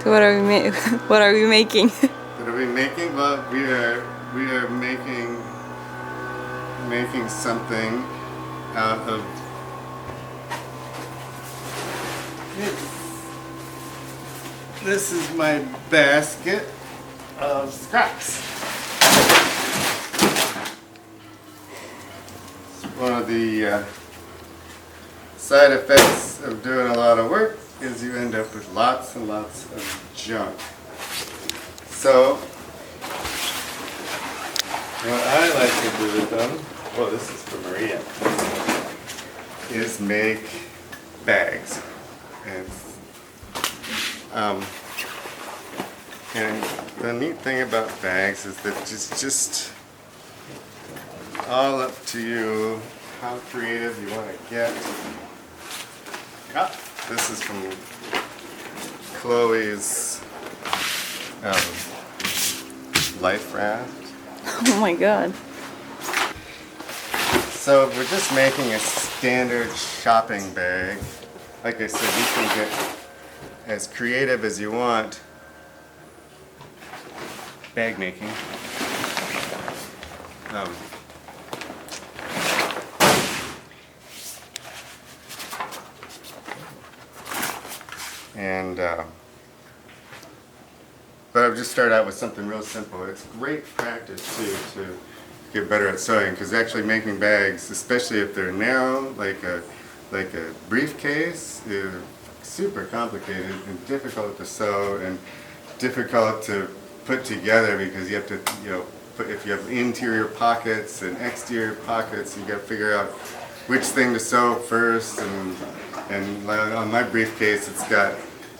So what are we what are we making? What are we making? Well, we are making something out of this is my basket of scraps. One of the side effects of doing a lot of work is you end up with lots and lots of junk. So, what I like to do with them, well, this is for Maria, is make bags. And the neat thing about bags is that it's just all up to you how creative you want to get. This is from Chloe's Life Raft. Oh my god. So we're just making a standard shopping bag. Like I said, you can get as creative as you want bag making. But I've just started out with something real simple. It's great practice too to get better at sewing, because actually making bags, especially if they're narrow, like a briefcase, is super complicated and difficult to sew and difficult to put together, because you have to, if you have interior pockets and exterior pockets, you got to figure out which thing to sew first. And on my briefcase, it's got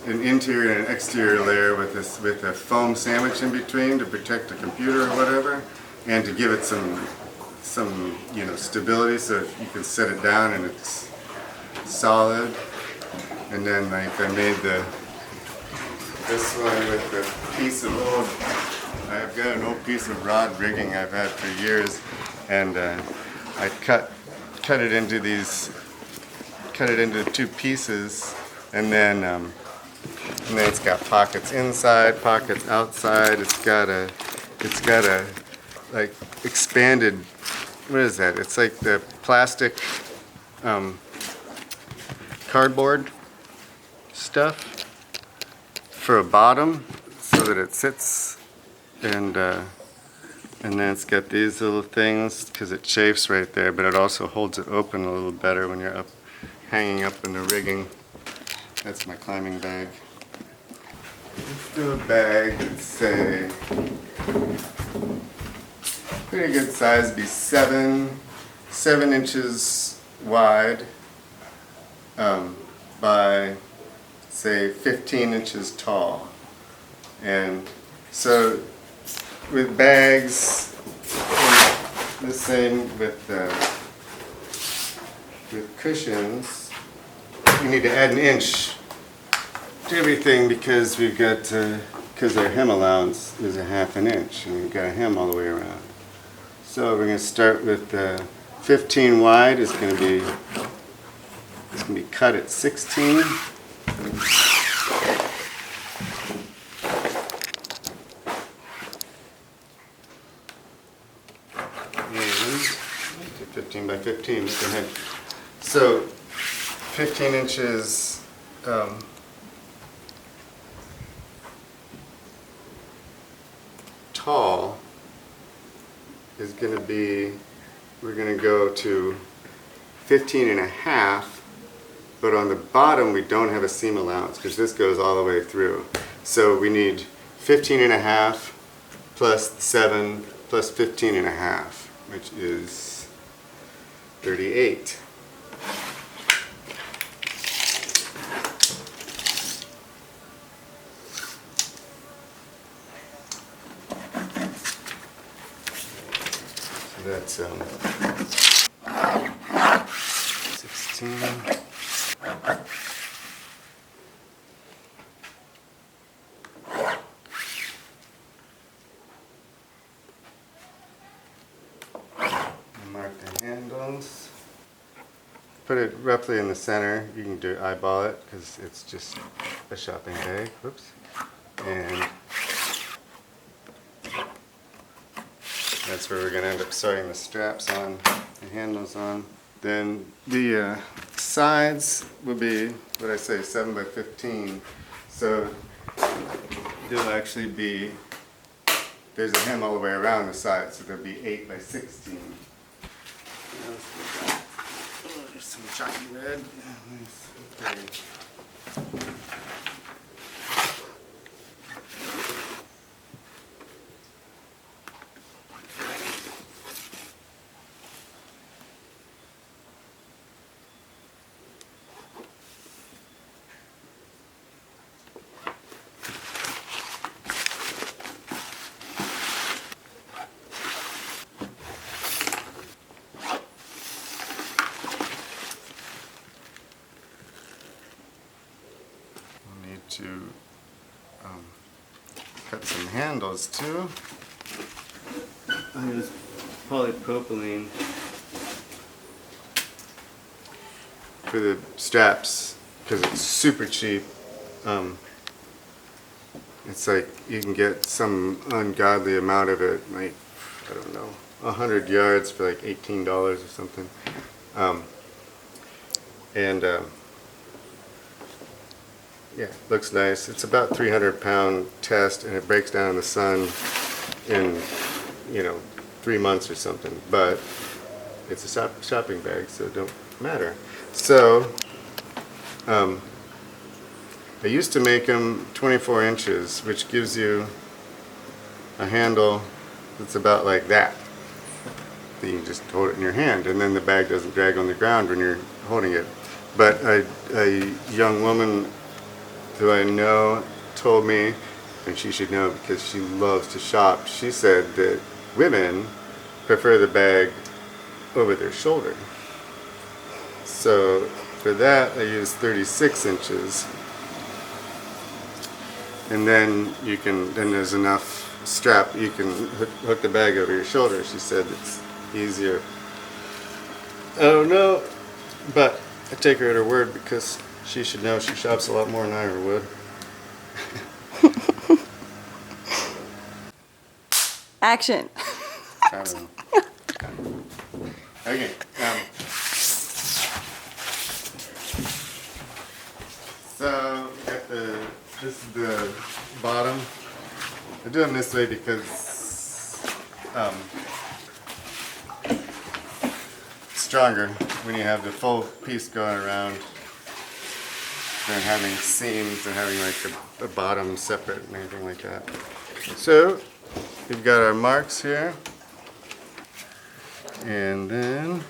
an interior and an exterior layer with a foam sandwich in between to protect the computer or whatever, and to give it some stability so you can set it down and it's solid. And then like I made this one with a piece of I've got an old piece of rod rigging I've had for years, and I cut it into two pieces, and then it's got pockets inside, pockets outside. It's got a like expanded, what is that? It's like the plastic cardboard stuff for a bottom so that it sits, and then it's got these little things because it chafes right there, but it also holds it open a little better when you're hanging up in the rigging. That's my climbing bag. Let's do a bag that's, say, pretty good size, be 7 inches wide by, say, 15 inches tall. And so with bags, the same with cushions, you need to add an inch to everything, because because our hem allowance is a ½ inch, and we've got a hem all the way around. So we're going to start with 15 wide. It's going to be cut at 16. And 15 by 15. Go ahead. So 15 inches. Tall is going to be, we're going to go to 15.5, but on the bottom we don't have a seam allowance because this goes all the way through. So we need 15.5 plus 7 plus 15.5, which is 38. That's 16. Mark the handles. Put it roughly in the center. You can eyeball it because it's just a shopping bag. Whoops. And that's where we're going to end up sewing the straps on, the handles on. Then the sides will be, what I say, 7 by 15. So there'll actually be, there's a hem all the way around the side, so there'll be 8 by 16. Oh, there's some chalky red. Nice. Okay. To cut some handles too. I use polypropylene for the straps because it's super cheap. It's like you can get some ungodly amount of it, like I don't know, 100 yards for like $18 or something. Yeah, looks nice. It's about 300-pound test, and it breaks down in the sun in, 3 months or something. But it's a shopping bag, so it don't matter. So, I used to make them 24 inches, which gives you a handle that's about like that. You can just hold it in your hand, and then the bag doesn't drag on the ground when you're holding it. But a young woman who I know told me, and she should know because she loves to shop, she said that women prefer the bag over their shoulder. So for that I use 36 inches. And then then there's enough strap, you can hook the bag over your shoulder. She said it's easier. I don't know, but I take her at her word because she should know. She shops a lot more than I ever would. Action. I don't know. Okay. So we got this is the bottom. I do them this way because it's stronger when you have the full piece going around than having seams and having like the bottom separate and anything like that. So we've got our marks here, and then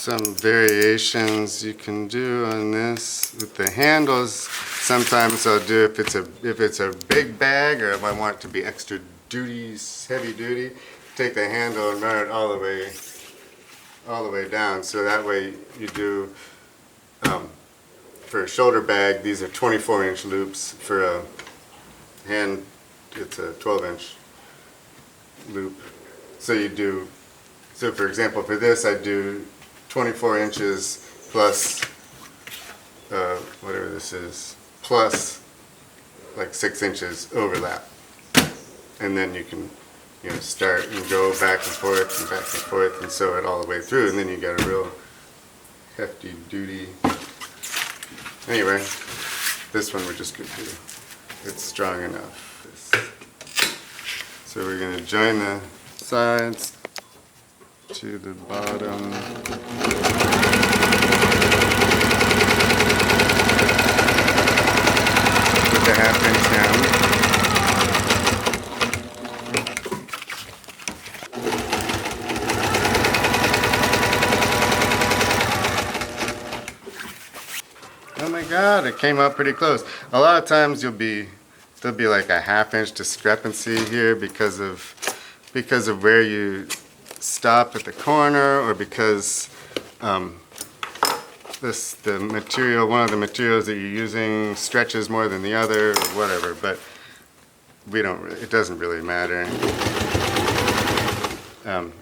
some variations you can do on this with the handles. Sometimes I'll do if it's a big bag, or if I want it to be extra duty, heavy duty, take the handle and run it all the way down. So that way you do for a shoulder bag, these are 24-inch loops. For a hand, it's a 12-inch loop. So for example, for this I do 24 inches plus whatever this is, plus like 6 inches overlap, and then you can start and go back and forth and sew it all the way through, and then you got a real hefty duty. Anyway, This one we're just going to do. It's strong enough. So we're going to join the sides to the bottom. Put the half-inch down. Oh my God, it came out pretty close. A lot of times there'll be like a half-inch discrepancy here because of where you stop at the corner, or because one of the materials that you're using stretches more than the other, or whatever. But it doesn't really matter.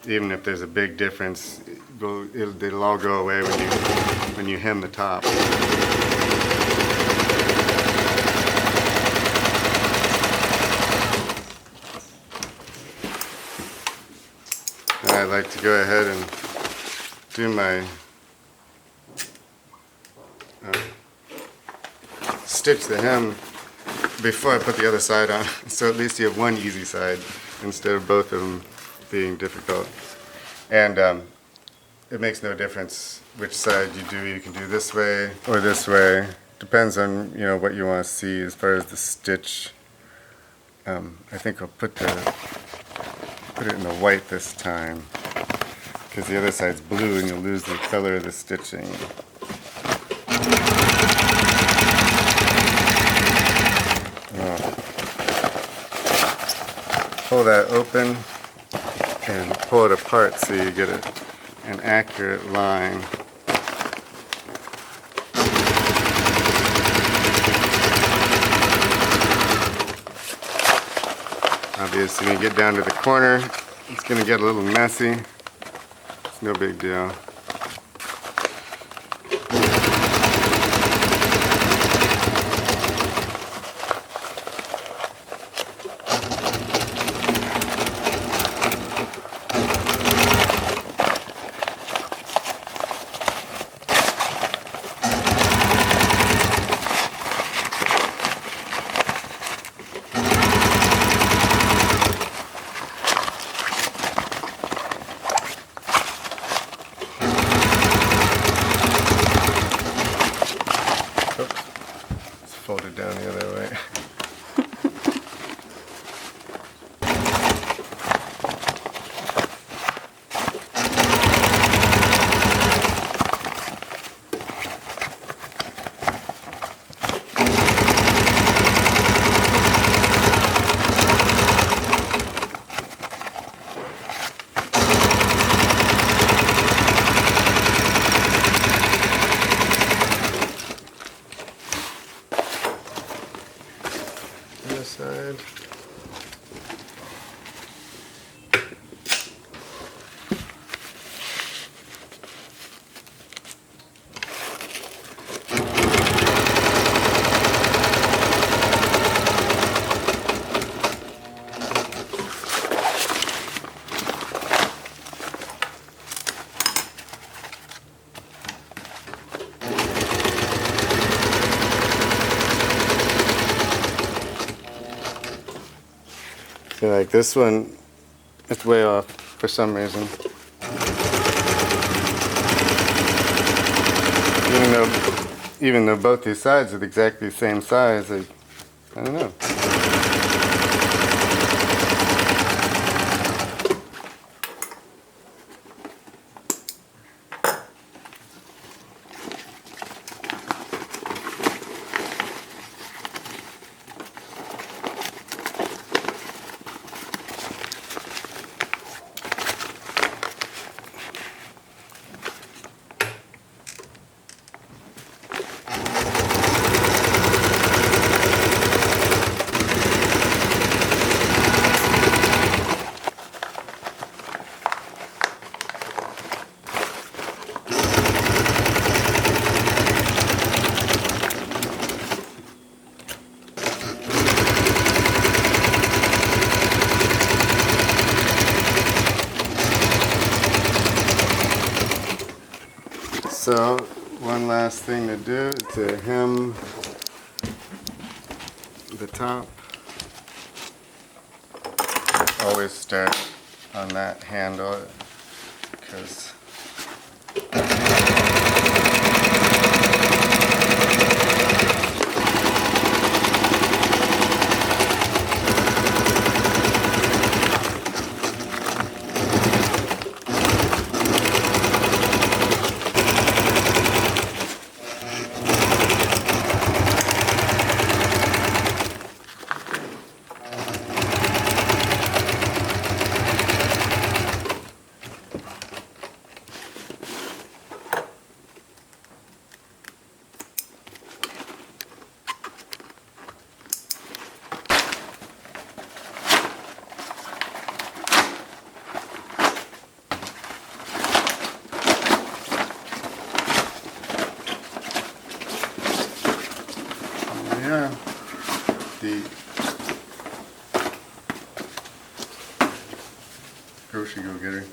Even if there's a big difference, it'll all go away when you hem the top. I like to go ahead and do my stitch the hem before I put the other side on, so at least you have one easy side instead of both of them being difficult. And it makes no difference which side you do. You can do this way or this way. Depends on what you want to see as far as the stitch. I think I'll put it in the white this time, because the other side's blue and you'll lose the color of the stitching. Pull that open and pull it apart so you get an accurate line. Obviously, when you get down to the corner, it's going to get a little messy. It's no big deal. Fold it down the other way. Side. Like this one, it's way off for some reason. Even though both these sides are exactly the same size, I don't know. So one last thing to do is to hem the top. Always start on that handle because yeah, the grocery go-getter.